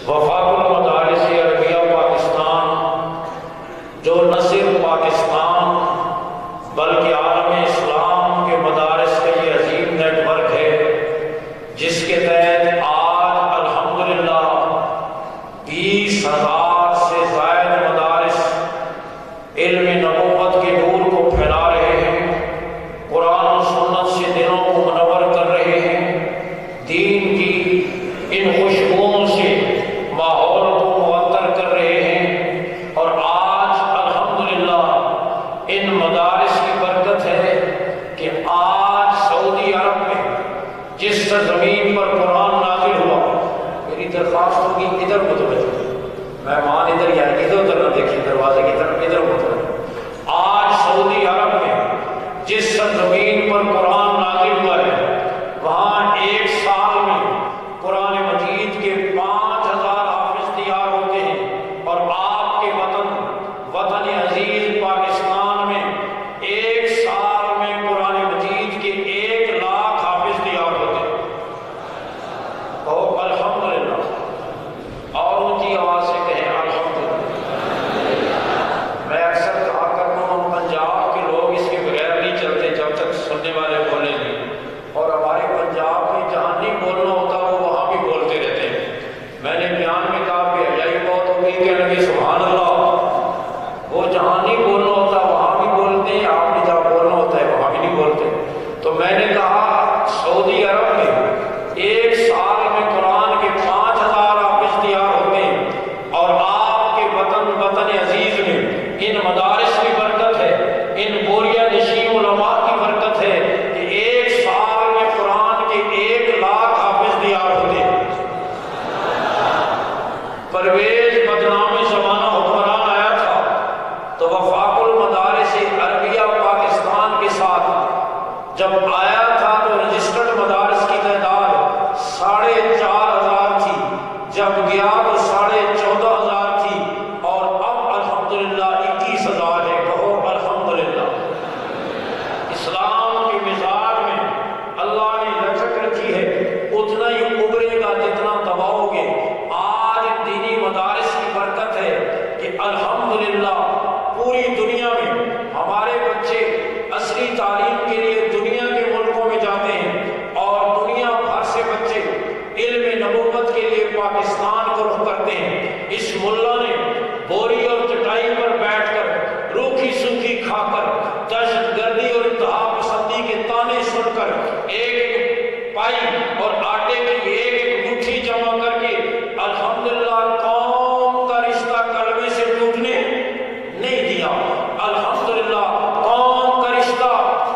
وفاق المدارس عربیہ پاکستان، جو نہ صرف پاکستان بلکہ عالم اسلام کے مدارس کا یہ عظیم نیٹ ورک ہے، جس کے تحت آج الحمدللہ 20,000 سے زائد مدارس علم نبوت کے نور کو پھیلا رہے ہیں، قرآن و سنت سے دلوں کو منور کر رہے ہیں، دین کی ان خوشبوؤں سے ماحول کو معطر کر رہے ہیں، اور آج الحمدللہ ان مدارس کی برکت ہے کہ آج سعودی عرب میں جس زمین پر قرآن نازل ہوا، میری درخواست ہوگی ادھر متوجہ، مہمان ادھر یا ادھر نہ دیکھیں، دروازے کی طرف ادھر متوجہ۔ آج سعودی عرب میں جس زمین پر قرآن نازل ہوا ہے، وہاں ایک سال میں قرآن مجید کے 5,000 حافظ تیار ہوتے ہیں، اور آپ کے وطن عزیز پاکستان میں ایک سال میں قرآن مجید کے 1,00,000 حافظ تیار ہوتے ہیں۔ کہو الحمدللہ، اور اونچی آواز سے کہیں الحمدللہ۔ میں اکثر کہا کرتا ہوں پنجاب کے لوگ اس کے بغیر نہیں چلتے جب تک سننے والے بولیں نہیں، اور ہمارے پنجاب میں جہاں نہیں بولنا ہوتا وہ وہاں بھی بولتے رہتے ہیں۔ میں نے بیان میں کہا کہ حیائی بہت ہوگی، کہنے لگے سبحان اللہ، وہ جہاں نہیں بولنا ہوتا وہاں بھی بولتے ہیں، آپ نے جہاں بولنا ہوتا ہے وہاں بھی نہیں بولتے۔ تو میں نے کہا سعودی عرب میں ایک سال میں قرآن کے 5,000 حافظ تیار ہوتے ہیں، اور آپ کے وطن عزیز میں ان مدارس کی برکت ہے، ان بوریا نشین علماء کی برکت ہے کہ ایک سال میں قرآن کے 1,00,000 حافظ تیار ہوتے ہیں۔ پرویز بدنامی زمانہ حکمران آیا تھا تو وفاق المدارس عربیہ پاکستان کے ساتھ جب آیا تھا تو رجسٹرڈ مدارس کی تعداد 4,500 تھی، جب گیا تو 14,500 تھی، اور اب الحمدللہ 21,000 ہے۔ کہو الحمدللہ۔ اسلام کے مزاج میں اللہ نے لچک رکھی ہے، اتنا ہی ابھرے گا جتنا دباؤ گے۔ آج دینی مدارس کی برکت ہے کہ الحمدللہ پوری دنیا میں ہمارے بچے عصری تعلیم کے لیے دنیا کے ملکوں میں جاتے ہیں، اور دنیا بھر سے بچے علم نبوت کے لیے پاکستان کو رخ کرتے ہیں۔ اس ملا نے بوری اور چٹائی پر بیٹھ کر، روکھی سوکھی کھا کر، دہشت گردی اور انتہا پسندی کے تانے سن کر، ایک پائی اور آٹے کی ایک مٹھی جمع کر کے الحمدللہ قوم کا رشتہ کلمے سے ٹوٹنے نہیں دیا۔ الحمدللہ قوم کا رشتہ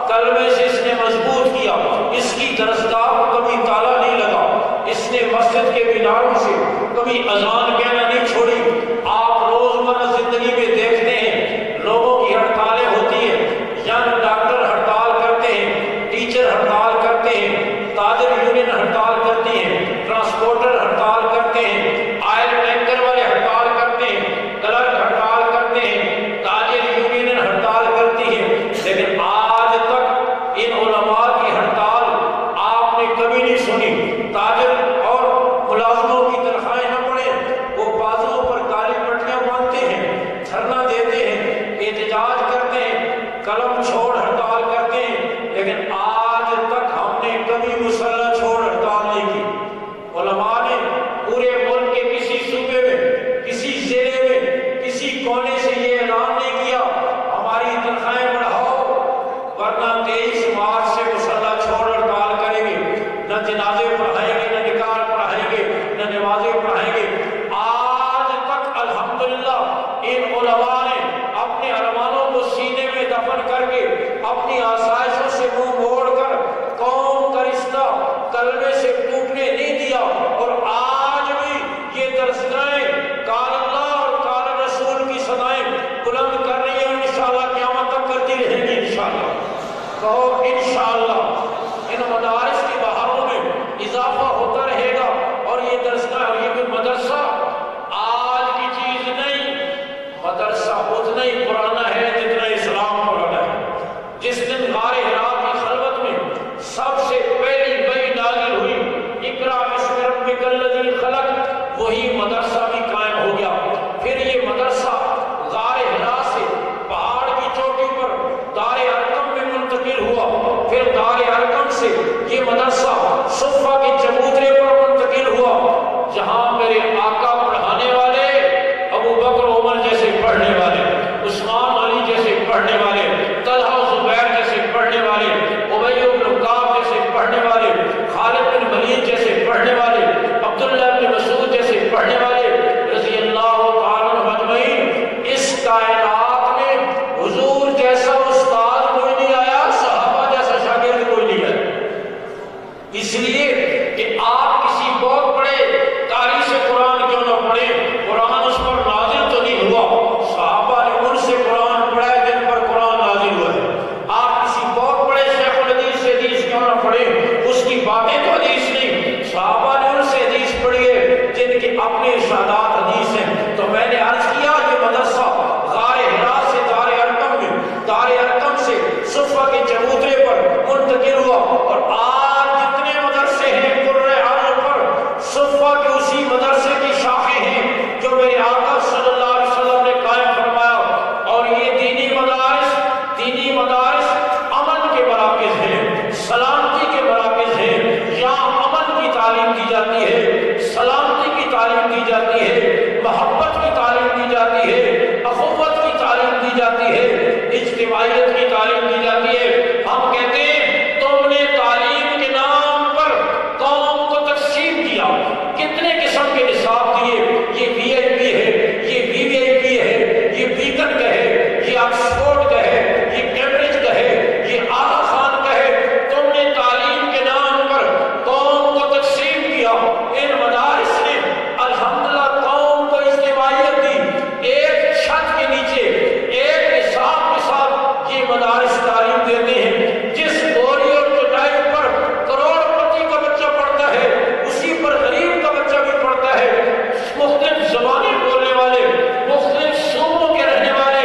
کلمے سے اس نے مضبوط کیا۔ اس کی درسگاہ کو کبھی تالا نہیں لگا، اس نے مسجد کے میناروں سے کبھی اذان کہنا نہیں چھوڑی۔ آپ روزمرہ زندگی میں دیکھتے ہیں لوگوں کی ہڑتالیں ہوتی ہیں، ینگ ڈاکٹر ہڑتال کرتے ہیں، ٹیچر ہڑتال کرتے ہیں، تاجر یونین ہڑتال کرتی ہیں، ٹرانسپورٹر ہڑتال کرتے ہیں، آئل ٹینکر والے ہڑتال کرتے ہیں، کلرک ہڑتال کرتے ہیں، تاجر یونین ہڑتال کرتی ہیں، لیکن آج تک ان علماء کی ہڑتال آپ نے کبھی نہیں سنی۔ تاجر اور ملازموں کی تنخواہیں نہ پڑیں، وہ بازوؤں پر کالی پٹیاں باندھتے ہیں، دھرنا دیتے ہیں، احتجاج کرتے ہیں، قلم چھوڑ ہڑتال کرتے ہیں، لیکن آج تک ہم نے کبھی مسلح چھوڑ ہڑتال نہیں کی۔ علماء نے پورے ملک کے کسی صوبے میں، کسی ضلع میں، کسی کونے سے یہ اعلان نہیں کیا ہماری تنخواہیں بڑھاؤ، ورنہ 23 مارچ سے مسلح چھوڑ ہڑتال کریں گے، نہ جنازے پڑھائیں گے، نہ نکاح پڑھائیں گے، نہ نمازیں پڑھائیں گے۔ آج تک الحمدللہ ان علماء نے اپنے ارمانوں کو سینے میں دفن کر کے، اپنی آسائشوں سے منہ موڑ کر قوم کا رشتہ کلمے سے ٹوٹنے نہیں دیا، اور آج بھی یہ درسگاہیں قال اللہ اور قال رسول کی صدائیں بلند کر رہی ہیں، انشاءاللہ قیامت تک کرتی رہیں گی انشاءاللہ۔ کہو انشاءاللہ۔ ان مدارس کی بہاروں میں اضافہ ہوتا رہے گا، اور یہ درسگاہ اور یہ بھی مدرسہ آج کی چیز نہیں، مدرسہ اتنا ہی پرانا ہے جتنا اسلام پرانا ہے۔ جس دن غار حرا کی خلوت میں سب سے پہلی وحی نازل ہوئی، اقرأ بسم ربک الذی خلق، وہی مدرسہ جہاں میرے آقا پڑھانے والے ابو بکر عمر جیسے پڑھنے والے، عثمان علی جیسے پڑھنے والے، طلحہ زبیر جیسے پڑھنے والے، ابی بن کعب جیسے پڑھنے والے، خالد بن ولید جیسے پڑھنے والے، عبداللہ بن مسعود جیسے پڑھنے والے رضی اللہ تعالیٰ عنہم اجمعین، اس کائنات میں حضور جیسا استاد کوئی نہیں آیا، صحابہ جیسا شاگرد کوئی نہیں آیا۔ اس لیے کہ آپ کسی بہت بڑے قاری سے قرآن کیوں نہ پڑھیں، قرآن اس پر نازل تو نہیں ہوا، صحابہ نے ان سے قرآن پڑھا ہے جن پر قرآن نازل ہوا ہے۔ آپ کسی بہت بڑے شیخ الحدیث سے حدیث کیوں نہ پڑھیں، اس کی باتیں تو حدیث نہیں، صحابہ نے ان سے حدیث پڑھی ہے جن کے اپنے ارشادات حدیث ہیں۔ تو میں نے عرض کیا یہ مدرسہ غار حرا سے دار ارقم میں، دار ارقم سے صفہ کے چبوترے پر منتقل ہوا، اور آج جتنے مدرسے ہیں قرۂ عرض پر صفہ کے اسی مدرسے کی شاخیں ہیں جو میرے آقا صلی اللہ علیہ وسلم نے قائم فرمایا۔ اور یہ دینی مدارس امن کے مراکز ہیں، سلامتی کے مراکز ہیں، یہاں امن کی تعلیم دی جاتی ہے، سلامتی کی تعلیم دی جاتی ہے، محبت کی تعلیم دی جاتی ہے، اخوت کی تعلیم دی جاتی ہے، اجتماعیت کی تعلیم دی جاتی ہے۔ ہم کہتے ہیں تم نے تعلیم کے نام پر قوم کو تقسیم کیا، کتنے قسم کے نصاب دیے، یہ وی آئی پی ہے، یہ وی وی آئی پی ہے، یہ بیکن کا ہے، یہ آکسفورڈ کا ہے، یہ کیمبرج کا ہے، یہ آغا خان کا ہے۔ تم نے تعلیم کے نام پر قوم کو تقسیم کیا۔ ان مدارس نے الحمدللہ قوم کو اجتماعیت دی، ایک چھت کے نیچے ایک نصاب کے ساتھ یہ مدارس تعلیم دیتے ہیں۔ جس بوری اور چٹائی پر کروڑ پتی کا بچہ پڑھتا ہے اسی پر غریب کا بچہ بھی پڑھتا ہے، مختلف زبانیں بولنے والے، مختلف صوبوں کے رہنے والے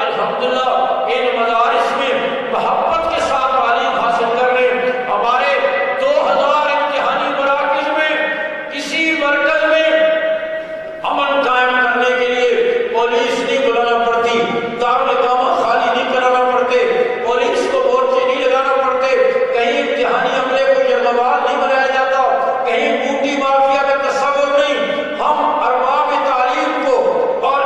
الحمدللہ ان مدارس میں محبت کے ساتھ تعلیم حاصل کر رہے ہیں۔ ہمارے 2000 امتحانی مراکز میں کسی مرکز میں امن قائم کرنے کے لیے پولیس نہیں بلانا پڑتی، دارالاقامہ خالی نہیں کرانا پڑتے، پولیس کو مورچے نہیں لگانا پڑتے، کہیں امتحانی عملے کو یرغمال نہیں بنایا جاتا، کہیں بوٹی مافیا کا تصور نہیں۔ ہم ارباب تعلیم کو اور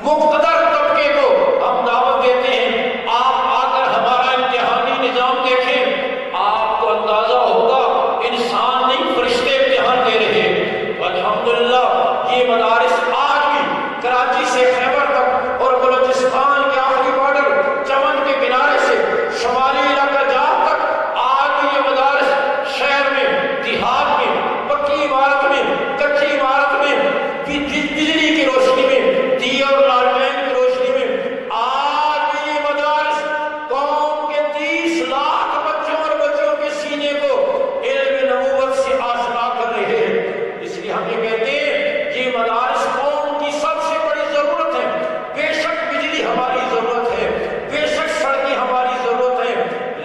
مقتدر طبقے کو ہم دعوت دیتے ہیں، آپ آ کر ہمارا امتحانی نظام دیکھیں، آپ کو اندازہ ہوگا انسان نہیں فرشتے امتحان دے رہے ہیں۔ الحمدللہ یہ مدارس آج بھی کراچی سے خیبر تک اور بلوچستان کے آخری بارڈر چمن کے کنارے سے شمالی علاقہ جات تک آج بھی یہ مدارس شہر میں، دیہات میں، پکی عمارت میں، کچی عمارت میں، بجلی کی روشنی میں، دیے اور لالٹین کی روشنی میں، آج بھی یہ مدارس قوم کے 30 لاکھ بچوں اور بچیوں کے سینے کو علم نبوت سے آشنا کر رہے ہیں۔ اس لیے ہم یہ کہتے ہیں یہ مدارس قوم کی سب سے بڑی ضرورت ہے۔ بے شک بجلی ہماری ضرورت ہے، بے شک سڑکیں ہماری ضرورت ہے،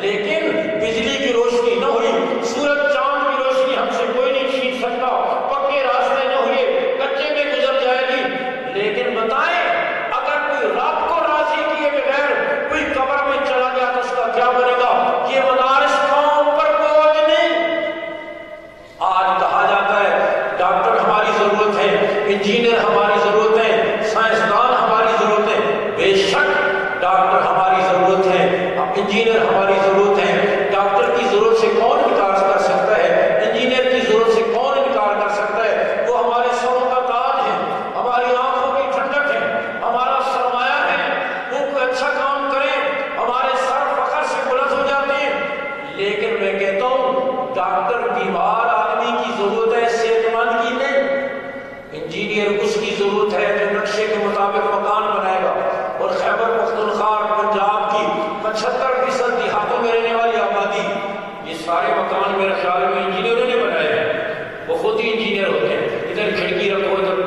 لیکن بجلی کی روشنی نہ ہوئی، سورج چاند کی روشنی ہم سے کوئی نہیں چھین سکتا، پکے راستے نہ ہوئے کچے میں گزر جائے گی۔ لیکن بتائیں اگر کوئی رب کو راضی کیے بغیر کوئی قبر میں چلا گیا تو اس کا کیا بنے گا؟ یہ مدارس قوم پر بوجھ نہیں۔ آج کہا جاتا ہے ڈاکٹر ہماری ضرورت ہے، انجینئر ہماری ضرورت ہے، سائنسدان ہماری ضرورت ہے۔ بے شک ڈاکٹر ہماری ضرورت ہے، انجینئر ہماری ضرورت ہے۔ ڈاکٹر کی ضرورت سے کون انکار کر سکتا ہے؟ انجینئر کی ضرورت سے کون انکار کر سکتا ہے؟ وہ ہمارے سروں کا تاج ہے، ہماری آنکھوں کی ٹھنڈک ہے، ہمارا سرمایہ ہے۔ وہ کوئی اچھا کام کرے ہمارے سر فخر سے بلند ہو جاتے ہیں۔ لیکن میں کہتا ہوں ڈاکٹر بیمار آدمی کی ضرورت ہے، صحت مند کی نہیں۔ انجینئر اس کی ضرورت ہے جو نقشے کے مطابق مکان بنائے گا۔ اور خیبر پختونخوا پنجاب کی 75% دیہاتوں میں رہنے والی آبادی، یہ سارے مکان میرے خیال میں انجینئروں نے بنائے ہیں، وہ خود ہی انجینئر ہوتے ہیں۔ ادھر کھڑکی رکھو، ادھر